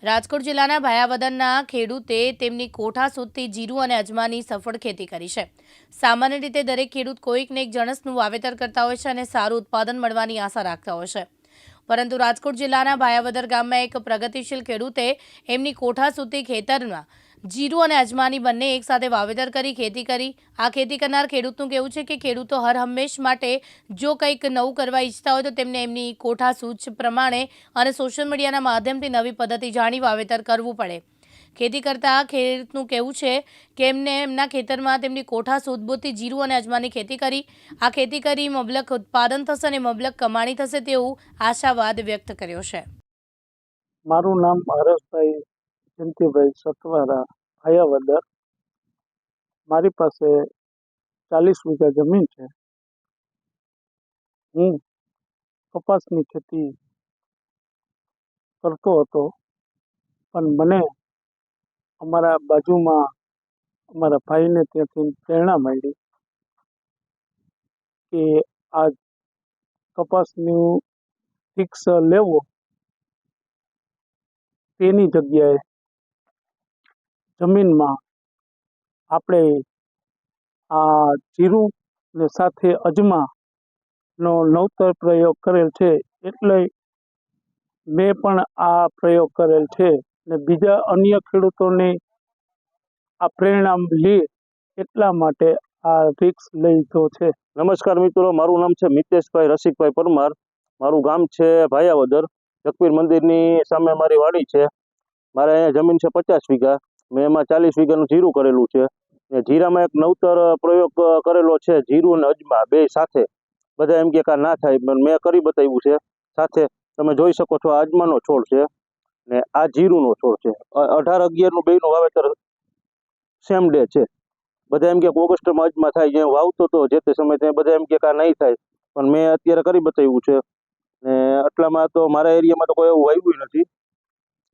રાજકોટ જિલ્લાના ભાયાવદરના ખેડૂતે તેમની કોઠા સુધથી જીરું અને અજમાની સફળ ખેતી કરી છે। સામાન્ય રીતે દરેક ખેડૂત કોઈક ને એક જણસનું વાવેતર કરતા હોય છે અને સારું ઉત્પાદન મળવાની આશા રાખતા હોય છે, પરંતુ રાજકોટ જિલ્લાના ભાયાવદર ગામમાં એક પ્રગતિશીલ ખેડૂતે એમની કોઠા સુધથી ખેતરમાં જીરું અને અજમાની બંને એકસાથે વાવેતર કરી ખેતી કરી। આ ખેતી કરનાર ખેડૂતનું કહેવું છે કે ખેડૂતો હર હંમેશ માટે જો કંઈક નવું કરવા ઈચ્છતા હોય તો તેમને એમની કોઠા સૂચ પ્રમાણે અને સોશિયલ મીડિયાના માધ્યમથી નવી પદ્ધતિ જાણી વાવેતર કરવું પડે। ખેતી કરતા ખેડૂતનું કહેવું છે કે એમને એમના ખેતરમાં તેમની કોઠા સૂઝબૂઝથી જીરું અને અજમાની ખેતી કરી। આ ખેતી કરી મબલક ઉત્પાદન થશે અને મબલક કમાણી થશે તેવું આશાવાદ વ્યક્ત કર્યો છે। મારું નામ હરેશભાઈ જયંતિભાઈ સતવારા, ભાયાવદર। મારી પાસે 40 વીઘા જમીન છે। હું કપાસની ખેતી કરતો હતો, પણ મને અમારા બાજુમાં અમારા ભાઈને ત્યાંથી પ્રેરણા મળી કે આ કપાસનું ફિક્સ લેવો, તેની જગ્યાએ જમીનમાં આપણે આ જીરું ને સાથે અજમાનો નવતર પ્રયોગ કરેલ છે, એટલે મેં પણ આ પ્રયોગ કરેલ છે ને બીજા અન્ય ખેડૂતોને આ પ્રેરણા લે એટલા માટે આ રિસ્ક લીધો છે। નમસ્કાર મિત્રો, મારું નામ છે મિતેશભાઈ રસિકભાઈ પરમાર। મારું ગામ છે ભાયાવદર। જગપીર મંદિરની સામે મારી વાડી છે। મારે અહીંયા જમીન છે 50 વીઘા। મેં એમાં 40 વીઘાનું જીરું કરેલું છે ને જીરામાં એક નવતર પ્રયોગ કરેલો છે, જીરું અને અજમા બે સાથે। બધા એમ કે આ ના થાય, પણ મેં કરી બતાવ્યું છે। સાથે તમે જોઈ શકો છો આ અજમાનો છોડ છે ને આ જીરુંનો છોડ છે। 18/11 બેયનું વાવેતર સેમ ડે છે। બધા એમ કે ઓગસ્ટમાં અજમા થાય, જે વાવતો તો જે તે સમયે ત્યાં બધા એમ કે આ નહીં થાય, પણ મેં અત્યારે કરી બતાવ્યું છે ને એટલામાં તો મારા એરિયામાં તો કોઈ એવું વાવ્યું નથી,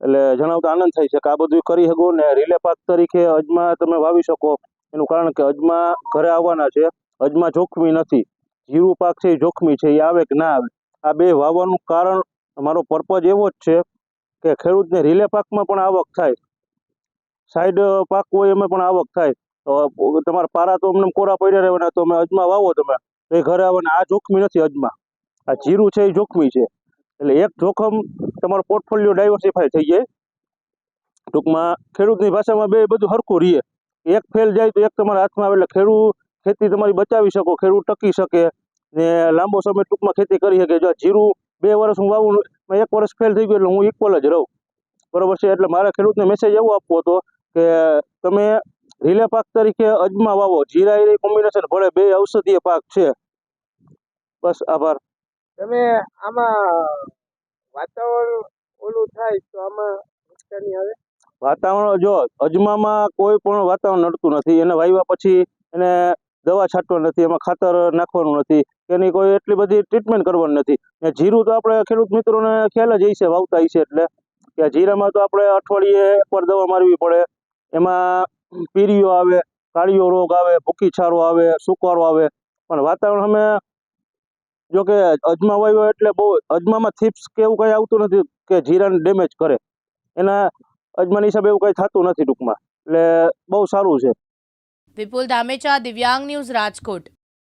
એટલે જણાવતા આનંદ થાય છે કે આ બધું કરી શકો ને રીલે પાક તરીકે અજમા તમે વાવી શકો। એનું કારણ કે અજમા ઘરે આવવાના છે, અજમા જોખમી નથી। જીરું પાક છે એ જોખમી છે, એ આવે કે ના આવે। આ બે વાવવાનું કારણ, મારો પર્પઝ એવો જ છે કે ખેડૂતને રીલે પાકમાં પણ આવક થાય, સાઈડ પાક હોય એમાં પણ આવક થાય। તો તમારા પારા તો અમને કોરા પડ્યા રહેવાના, તો અમે અજમા વાવો તમે તો એ ઘરે આવવાના। આ જોખમી નથી અજમા, આ જીરું છે એ જોખમી છે। એટલે એક જોખમ તમારો પોર્ટફોલિયો ડાયવર્સિફાય થઈ જાય। ટૂંકમાં ખેડૂતની ભાષામાં બે બધું હરખું રહીએ। એક ફેલ જાય તો એક તમારા હાથમાં આવે, એટલે ખેડૂત ખેતી તમારી બચાવી શકો, ખેડૂત ટકી શકે ને લાંબો સમય ટૂંકમાં ખેતી કરી શકે। જો જીરું 2 વર્ષ હું વાવું, 1 વર્ષ ફેલ થઈ ગયું એટલે હું ઇક્વલ જ રહું, બરોબર છે। એટલે મારા ખેડૂતને મેસેજ એવો આપવો હતો કે તમે રીલે પાક તરીકે અજમા વાવો, જીરા એ કોમ્બિનેશન ભળે, બે ઔષધીય પાક છે। બસ, આભાર। તમે આમાં વાતાવરણ ઓલું થાય તો આમાં નુકસાની આવે? વાતાવરણ, જો અજમામાં કોઈ પણ વાતાવરણ નડતું નથી। એને વાવ્યા પછી એને દવા છાંટવાની નથી, એમાં ખાતર નાખવાનું નથી, એની કોઈ એટલી બધી ટ્રીટમેન્ટ કરવાની નથી। ને જીરું તો આપણે ખેડૂત મિત્રોને ખ્યાલ જ હશે, વાવતા હશે, એટલે કે જીરામાં તો આપણે અઠવાડિયે એકવાર દવા મારવી પડે। એમાં પીરીઓ આવે, કાળિયો રોગ આવે, ભૂકી છારો આવે, સુકારો આવે। પણ વાતાવરણ અમે જો કે અજમા વાવ્યો એટલે બહુ અજમામાં થીપ્સ કે એવું કંઈ આવતું નથી કે જીરાને ડેમેજ કરે, એના અજમાની હિસાબે એવું કંઈ થતું નથી ટૂંકમાં, એટલે બહુ સારું છે। વિપુલ ધામેચા, દિવ્યાંગ ન્યૂઝ, રાજકોટ।